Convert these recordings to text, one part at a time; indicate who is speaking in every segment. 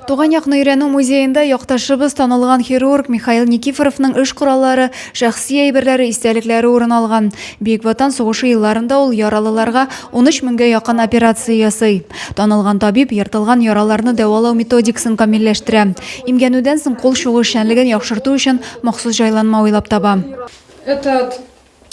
Speaker 1: Туган якны өйрәнү музейында якташыбыз танылган хирург Михаил Никифоровның эш кораллары, шәхси әйберләре, истәлекләре урын алган. Бөек Ватан сугышы елларында ул яралыларга 13 меңгә якын операция ясый. Танылган табиб ертылган яраларны дәвалау методикасын камилләштерә. Имгәнүдән соң кул чугы эшчәнлеген яхшырту өчен махсус җайланма уйлап таба.
Speaker 2: Этот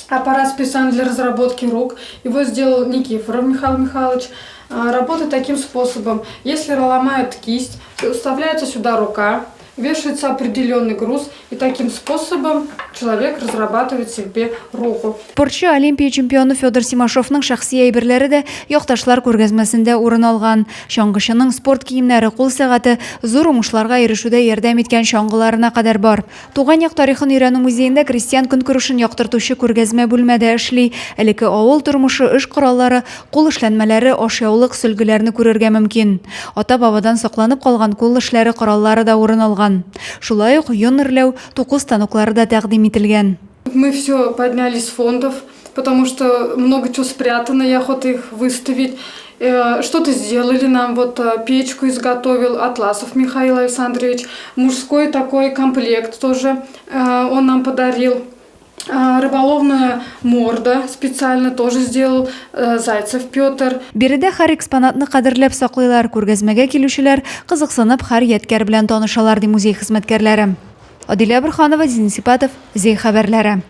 Speaker 2: аппарат специально для разработки рук. Его сделал Никифоров Михаил Михайлович. Работает таким способом. Если ломают кисть, вставляется сюда рука, вешается определенный груз, и таким способом человек разрабатывает себе руку.
Speaker 1: Спортчы Олимпия чемпионы Федор Симашовның шәхси әйберләре дә якташлар күргәзмәсендә урын алган. Чаңгычының спорт киемнәре, кул сәгате, зур уңышларга ирешүдә ярдәм иткән чаңгыларына кадәр бар. Туган як тарихын өйрәнү музейында крестьян көнкүрешен яктыртучы күргәзмә бүлмәдә эшли. Элекке авыл тормышы, эш кораллары, кул эшләнмәләре, ашъяулык сөлгеләрне күрергә мөмкин. Ата-бабадан сакланып калган кул эшләре кораллары да урын алган. Шулай ук йон ырлау, тукус станоклары да тәкъдим ителгән.
Speaker 2: Мы все подняли с фондов, потому что много чего спрятано, и охота их выставить. Что-то сделали нам, вот печку изготовил Атласов Михаил Александрович, мужской такой комплект тоже он нам подарил. Рыболовная морда специально тоже сделал Зайцев Петр.
Speaker 1: Биредә һәр экспонатны кадерләп саклыйлар, күргәзмәгә килүчеләр кызыксынып һәр ядкәр белән танышалар ди музей хезмәткәрләре. Адилә Борханова, Зин Сипатов, Зей хәбәрләре.